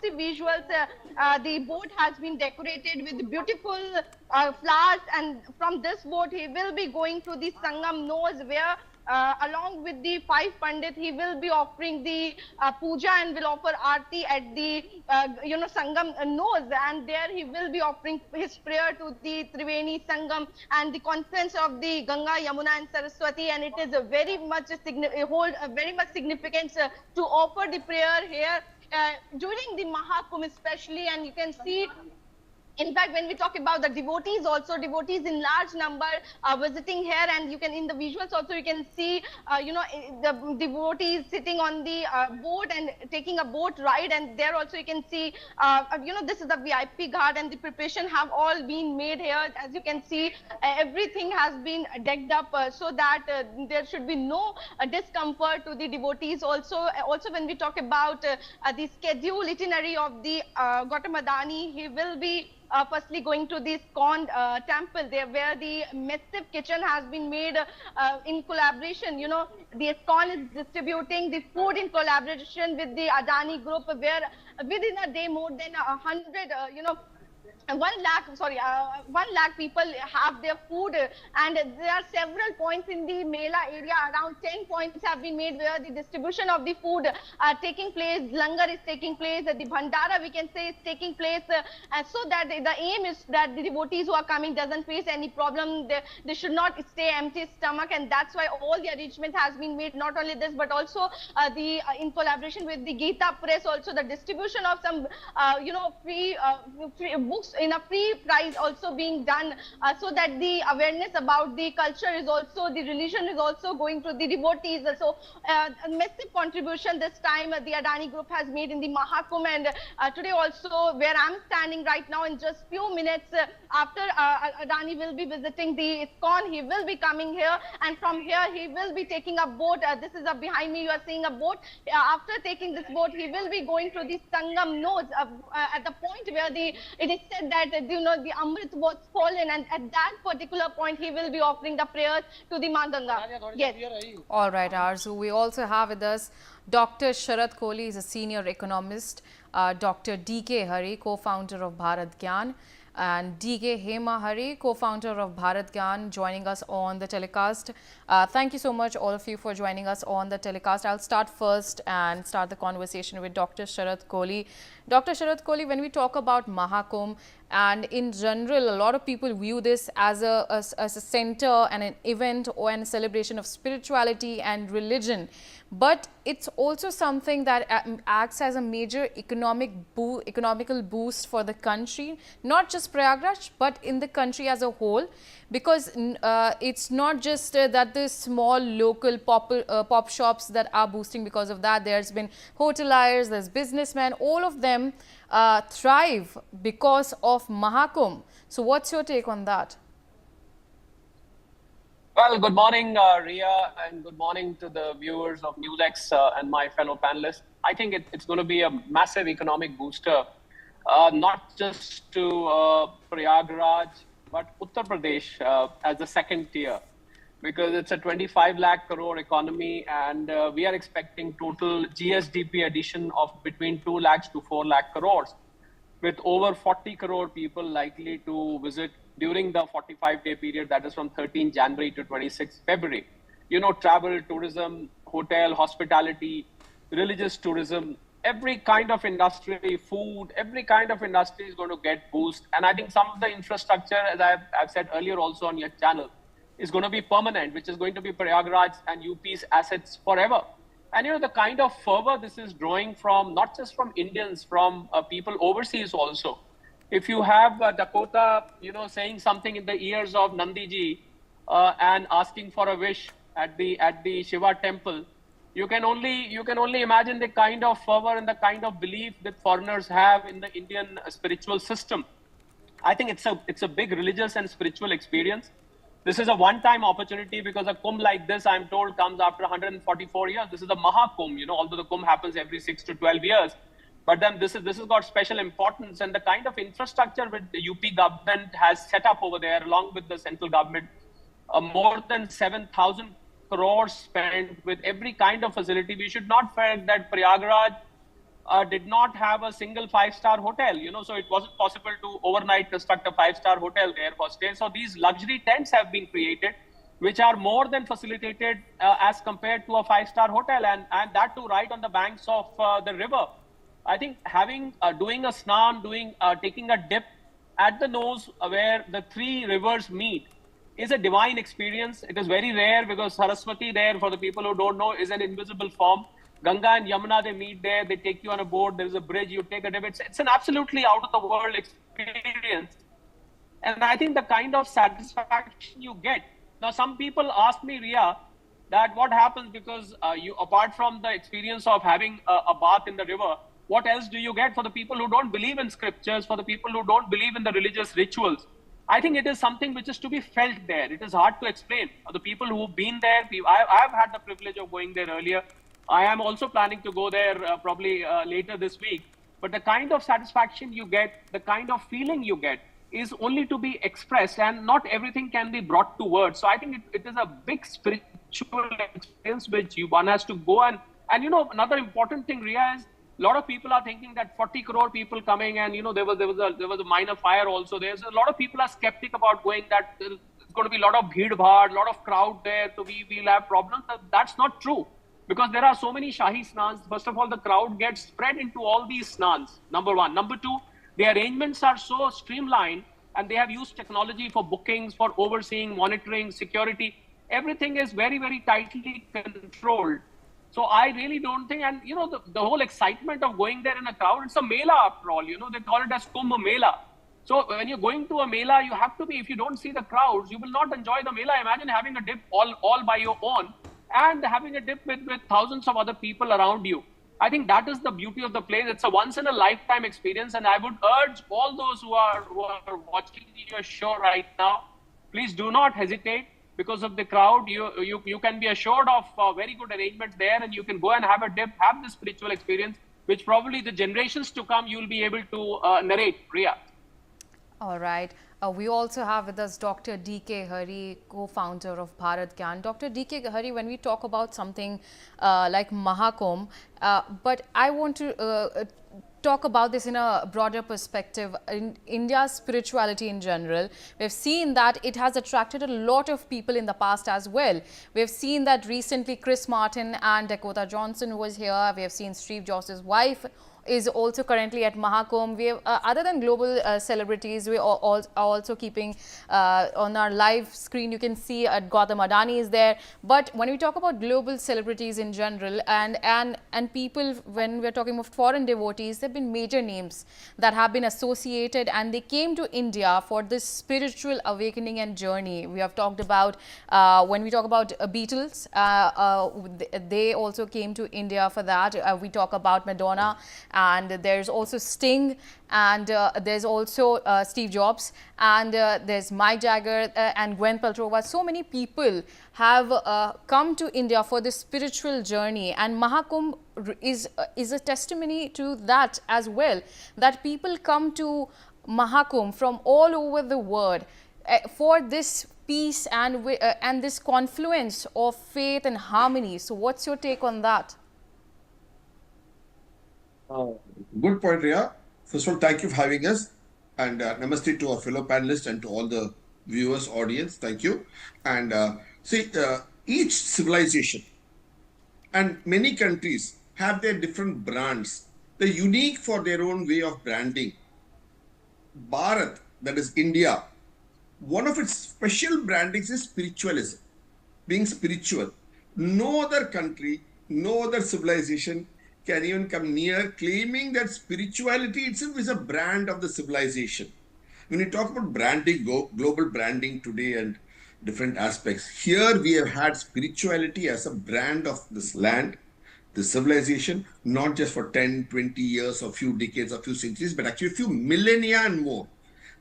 the visuals, the boat has been decorated with beautiful flowers, and from this boat he will be going to the Sangam nose, where along with the five pandit, he will be offering the puja and will offer aarti at the Sangam nose, and there he will be offering his prayer to the Triveni Sangam and the confluence of the Ganga, Yamuna and Saraswati, and it is a very much very much significance to offer the prayer here during the Maha Kumbh especially. And you can see, in fact, when we talk about the devotees, also devotees in large number are visiting here, and you can, in the visuals also, you can see, the devotees sitting on the boat and taking a boat ride, and there also you can see, this is the VIP ghat, and the preparation have all been made here. As you can see, everything has been decked up so that there should be no discomfort to the devotees. Also, when we talk about the schedule itinerary of the Gautam Adani, he will be firstly going to the ISKCON Temple, there where the massive kitchen has been made in collaboration. You know, the ISKCON is distributing the food in collaboration with the Adani group, where within a day more than 100, 1 lakh people have their food, and there are several points in the Mela area. Around 10 points have been made where the distribution of the food are taking place. Langar is taking place. The Bhandara, we can say, is taking place, and so that the aim is that the devotees who are coming doesn't face any problem. They should not stay empty stomach, and that's why all the arrangement has been made. Not only this, but also in collaboration with the Gita Press, also the distribution of some free books in a free price also being done, so that the awareness about the culture is also, the religion is also going to the devotees. So a massive contribution this time the Adani group has made in the Maha Kumbh, and today also, where I'm standing right now, in just few minutes after Adani will be visiting the ISKCON, he will be coming here, and from here he will be taking a boat. This is behind me, you are seeing a boat. After taking this boat, he will be going to the Sangam nose, at the point where it is said that the Amrit was fallen, and at that particular point he will be offering the prayers to the Ma Ganga. Yes. All right, Arzu. We also have with us Dr. Sharat Kohli, is a senior economist, Dr. D.K. Hari, co-founder of Bharat Gyan, and D.K. Hema Hari, co-founder of Bharat Gyan, joining us on the telecast. Thank you so much, all of you, for joining us on the telecast. I'll start first and start the conversation with Dr. Sharat Kohli. Dr. Sharat Kohli, when we talk about Maha Kumbh, and in general, a lot of people view this as a center and an event or a celebration of spirituality and religion. But it's also something that acts as a major economical boost for the country, not just Prayagraj, but in the country as a whole, because it's not just that the small local pop shops that are boosting because of that. There's been hoteliers, there's businessmen, all of them thrive because of Mahakumbh. So what's your take on that? Well, good morning, Ria, and good morning to the viewers of NewsX and my fellow panelists. I think it's going to be a massive economic booster, not just to Prayagraj, but Uttar Pradesh as the second tier, because it's a 25 lakh crore economy, and we are expecting total GSDP addition of between 2 lakhs to 4 lakh crores, with over 40 crore people likely to visit during the 45-day period, that is from 13 January to 26 February. You know, travel, tourism, hotel, hospitality, religious tourism, every kind of industry, food, every kind of industry is going to get boost. And I think some of the infrastructure, as I've said earlier also on your channel, is going to be permanent, which is going to be Prayagraj and UP's assets forever. And you know, the kind of fervor this is drawing from, not just from Indians, from people overseas also. If you have Dakota, saying something in the ears of Nandiji and asking for a wish at the Shiva temple, you can only imagine the kind of fervor and the kind of belief that foreigners have in the Indian spiritual system. I think it's a big religious and spiritual experience. This is a one-time opportunity, because a Kumbh like this, I'm told, comes after 144 years. This is a Maha Kumbh, although the Kumbh happens every 6 to 12 years. But then this has got special importance, and the kind of infrastructure which the UP government has set up over there, along with the central government, more than 7,000 crores spent with every kind of facility. We should not forget that Prayagraj did not have a single five-star hotel, so it wasn't possible to overnight construct a five-star hotel there for stay. So these luxury tents have been created, which are more than facilitated as compared to a five-star hotel, and that too right on the banks of the river. I think doing a snan, taking a dip at the nose where the three rivers meet is a divine experience. It is very rare because Saraswati there, for the people who don't know, is an invisible form. Ganga and Yamuna, they meet there, they take you on a boat, there's a bridge, you take a dip. It's an absolutely out of the world experience. And I think the kind of satisfaction you get. Now, some people ask me, Ria, that what happens because you, apart from the experience of having a bath in the river, what else do you get for the people who don't believe in scriptures, for the people who don't believe in the religious rituals? I think it is something which is to be felt there. It is hard to explain. The people who've been there, I have had the privilege of going there earlier. I am also planning to go there probably later this week. But the kind of satisfaction you get, the kind of feeling you get is only to be expressed, and not everything can be brought to words. So I think it is a big spiritual experience which one has to go. And another important thing, Ria, is a lot of people are thinking that 40 crore people coming, and there was a minor fire also. There's a lot of people are skeptic about going, that there's going to be a lot of bheed bhaad, a lot of crowd there, so we'll have problems. That's not true, because there are so many Shahi snans. First of all, the crowd gets spread into all these snans, number one. Number two, the arrangements are so streamlined, and they have used technology for bookings, for overseeing, monitoring, security. Everything is very, very tightly controlled. So I really don't think, and the whole excitement of going there in a crowd, it's a Mela after all, they call it as Kumbh Mela. So when you're going to a Mela, you have to be, if you don't see the crowds, you will not enjoy the Mela. Imagine having a dip all by your own, and having a dip with thousands of other people around you. I think that is the beauty of the place. It's a once in a lifetime experience, and I would urge all those who are watching your show right now, please do not hesitate. Because of the crowd, you can be assured of very good arrangements there, and you can go and have a dip, have the spiritual experience, which probably the generations to come you'll be able to narrate, Priya. All right. We also have with us Dr. D.K. Hari, co-founder of Bharat Gyan. Dr. D.K. Hari, when we talk about something like Mahakumbh, but I want to talk about this in a broader perspective. In India's spirituality in general, we've seen that it has attracted a lot of people in the past as well. We've seen that recently Chris Martin and Dakota Johnson was here. We have seen Steve Jobs' wife is also currently at Mahakumbh. We have, other than global celebrities, we are also keeping on our live screen, you can see Gautam Adani is there. But when we talk about global celebrities in general, and people, when we're talking about foreign devotees, there have been major names that have been associated, and they came to India for this spiritual awakening and journey. We have talked about, when we talk about Beatles, they also came to India for that. We talk about Madonna, and there's also Sting, and there's also Steve Jobs, and there's Mike Jagger and Gwen Paltrow. So many people have come to India for this spiritual journey, and Mahakumbh is a testimony to that as well, that people come to Mahakumbh from all over the world for this peace and this confluence of faith and harmony. So what's your take on that? Good point, Ria. First of all, thank you for having us, and namaste to our fellow panelists and to all the viewers, audience. Thank you. And each civilization and many countries have their different brands. They're unique for their own way of branding. Bharat, that is India, one of its special brandings is spiritualism, being spiritual. No other country, no other civilization can even come near claiming that spirituality itself is a brand of the civilization. When you talk about branding, global branding today and different aspects, here we have had spirituality as a brand of this land, the civilization, not just for 10, 20 years, or few decades, or few centuries, but actually a few millennia and more.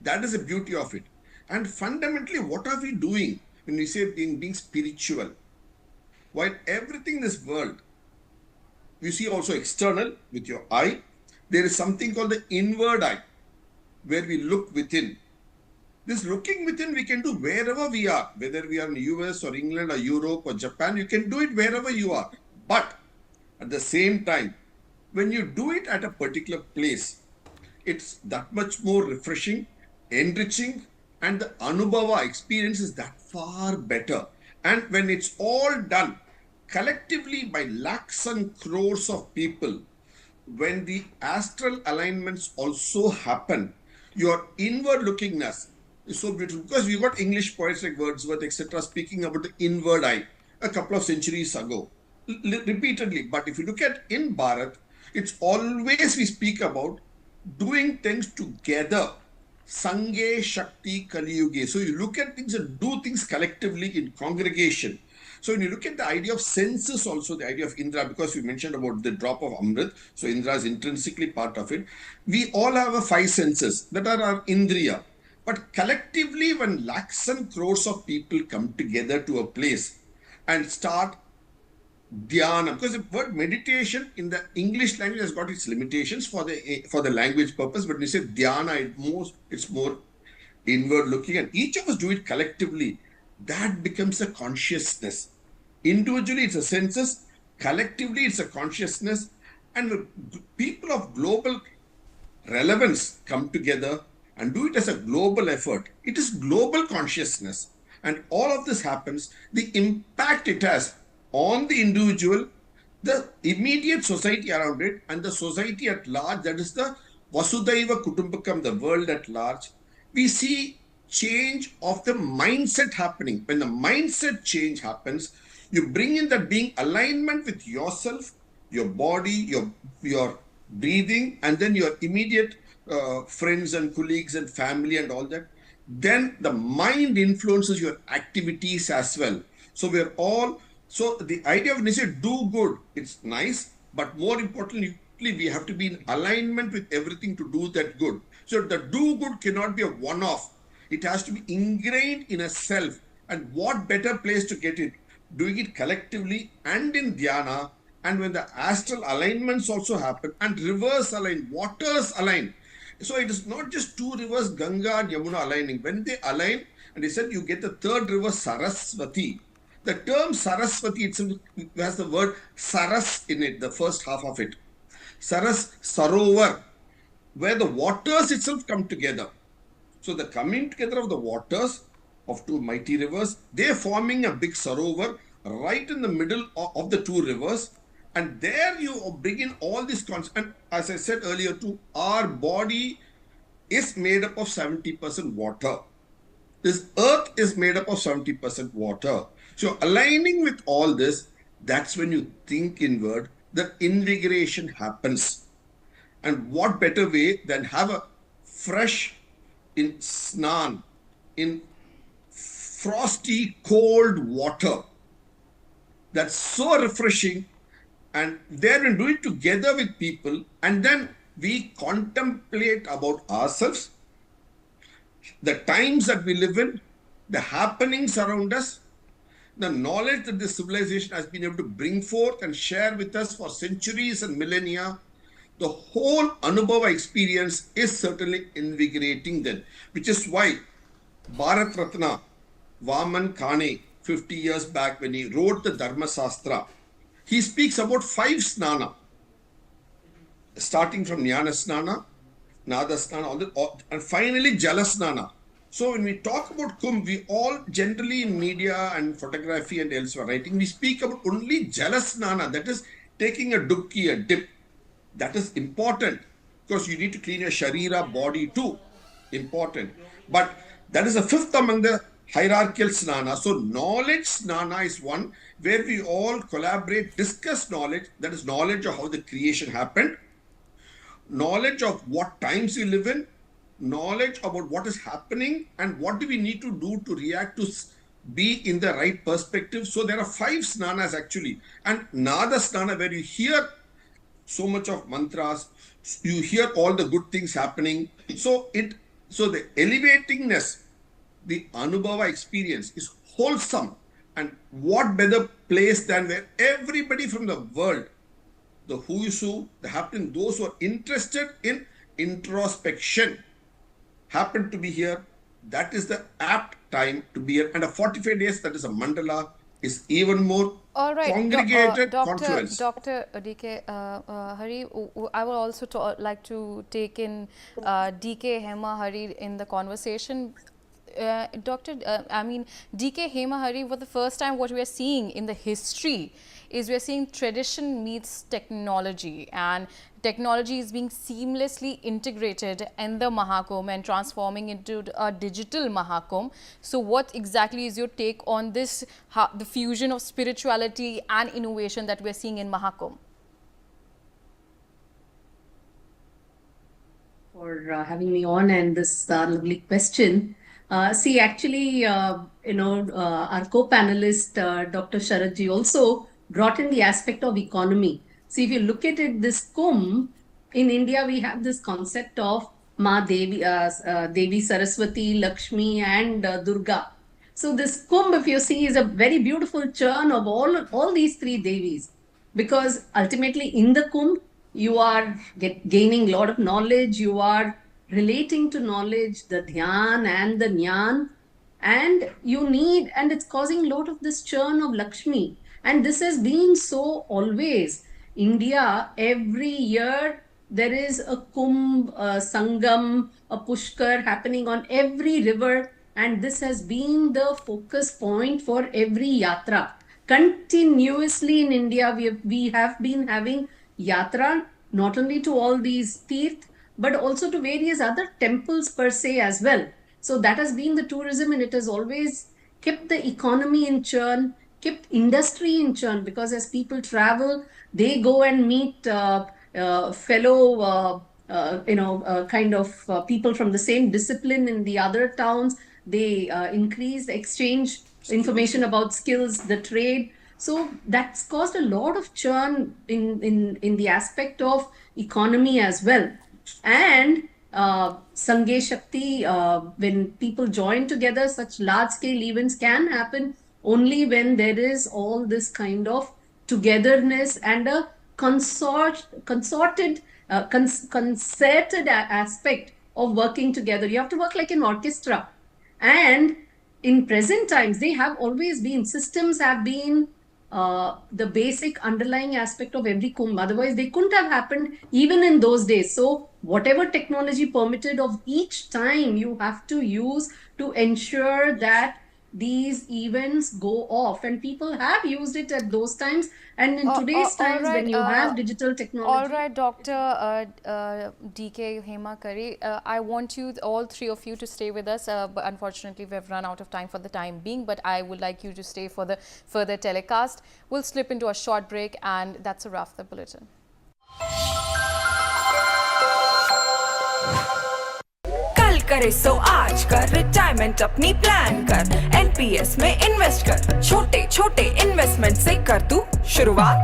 That is the beauty of it. And fundamentally, what are we doing when we say being spiritual? While everything in this world, you see also external with your eye, there is something called the inward eye, where we look within. This looking within we can do wherever we are, whether we are in the US or England or Europe or Japan, you can do it wherever you are. But at the same time, when you do it at a particular place, it's that much more refreshing, enriching, and the Anubhava experience is that far better. And when it's all done collectively by lakhs and crores of people, when the astral alignments also happen, your inward lookingness is so beautiful, because we got English poets like Wordsworth, etc., speaking about the inward eye a couple of centuries ago, repeatedly. But if you look at in Bharat, it's always we speak about doing things together. Sange Shakti Kali Yuge. So you look at things and do things collectively in congregation. So when you look at the idea of senses, also the idea of Indra, because we mentioned about the drop of Amrit, so Indra is intrinsically part of it. We all have a 5 senses that are our Indriya. But collectively, when lakhs and crores of people come together to a place and start dhyana, because the word meditation in the English language has got its limitations for the language purpose, but when you say dhyana, it's more inward looking, and each of us do it collectively. That becomes a consciousness. Individually, it's a senses. Collectively, it's a consciousness. And when people of global relevance come together and do it as a global effort, it is global consciousness. And all of this happens, the impact it has on the individual, the immediate society around it, and the society at large, that is the Vasudhaiva Kutumbakam, the world at large, we see change of the mindset happening. When the mindset change happens, you bring in that being alignment with yourself, your body, your breathing, and then your immediate friends and colleagues and family and all that. Then the mind influences your activities as well. So so the idea of when you say do good, it's nice, but more importantly, we have to be in alignment with everything to do that good. So the do good cannot be a one-off. It has to be ingrained in a self. And what better place to get it? Doing it collectively and in dhyana. And when the astral alignments also happen and rivers align, waters align. So it is not just 2 rivers, Ganga and Yamuna aligning. When they align, and they said you get the 3rd river, Saraswati. The term Saraswati itself has the word Saras in it, the first half of it. Saras, Sarovar, where the waters itself come together. So the coming together of the waters of 2 mighty rivers, they're forming a big Sarovar right in the middle of the 2 rivers. And there you bring in all these concepts. And as I said earlier too, our body is made up of 70% water. This earth is made up of 70% water. So aligning with all this, that's when you think inward, that invigoration happens. And what better way than have a fresh in snan, in frosty cold water. That's so refreshing. And then we do it together with people, and then we contemplate about ourselves, the times that we live in, the happenings around us, the knowledge that this civilization has been able to bring forth and share with us for centuries and millennia. The whole Anubhava experience is certainly invigorating then, which is why Bharat Ratna Vaman Kane, 50 years back, when he wrote the Dharma Sastra, he speaks about 5 snana, starting from Jnana Snana, Nada Snana, and finally Jala Snana. So when we talk about Kumbh, we all generally in media and photography and elsewhere writing, we speak about only Jala Snana, that is taking a dubki, a dip. That is important because you need to clean your Sharira body too. Important. But that is the 5th among the hierarchical snana. So knowledge snana is one where we all collaborate, discuss knowledge. That is knowledge of how the creation happened, knowledge of what times we live in, knowledge about what is happening and what do we need to do to react to be in the right perspective. So there are 5 snanas actually. And Nada snana, where you hear so much of mantras, you hear all the good things happening. So the elevatingness, the Anubhava experience is wholesome. And what better place than where everybody from the world, the who is who, the happening, those who are interested in introspection happen to be here. That is the apt time to be here. And a 45 days, that is a mandala, is even more all right, congregated Dr. confluence. Dr. DK Hari, I would also like to take in DK Hema Hari in the conversation. I mean, DK Hema Hari, for the first time, what we are seeing in the history is we are seeing tradition meets technology, and technology is being seamlessly integrated in the Maha Kumbh and transforming into a digital Maha Kumbh. So what exactly is your take on this, the fusion of spirituality and innovation that we are seeing in Maha Kumbh? For having me on and this lovely question. See, actually, our co-panelist, Dr. Sharadji, also brought in the aspect of economy. See, if you look at it, this Kumbh, in India, we have this concept of Devi Saraswati, Lakshmi, and Durga. So this Kumbh, if you see, is a very beautiful churn of all these three Devis. Because ultimately, in the Kumbh, you are gaining a lot of knowledge, you are relating to knowledge, the dhyan and the jnana, and it's causing a lot of this churn of Lakshmi. And this has been so always. India, every year, there is a Kumbh, a Sangam, a Pushkar happening on every river, and this has been the focus point for every yatra. Continuously in India, we have been having yatra, not only to all these tirth, but also to various other temples per se as well. So that has been the tourism, and it has always kept the economy in churn, kept industry in churn, because as people travel, they go and meet fellow people from the same discipline in the other towns. They increase exchange information about skills, the trade. So that's caused a lot of churn in the aspect of economy as well. And Sanghe Shakti, when people join together, such large-scale events can happen only when there is all this kind of togetherness and a concerted aspect of working together. You have to work like an orchestra. And in present times, they have always been, systems have been the basic underlying aspect of every Kumbh. Otherwise, they couldn't have happened even in those days. So whatever technology permitted of each time, you have to use to ensure that these events go off, and people have used it at those times, and in today's times when you have digital technology. All right, Dr. DK Hema Kari, I want you, all three of you, to stay with us, but unfortunately we have run out of time for the time being, but I would like you to stay for the further telecast. We'll slip into a short break, and that's a wrap the bulletin. करे सो आज कर retirement अपनी plan कर NPS में invest कर छोटे छोटे investment से कर तू शुरुआत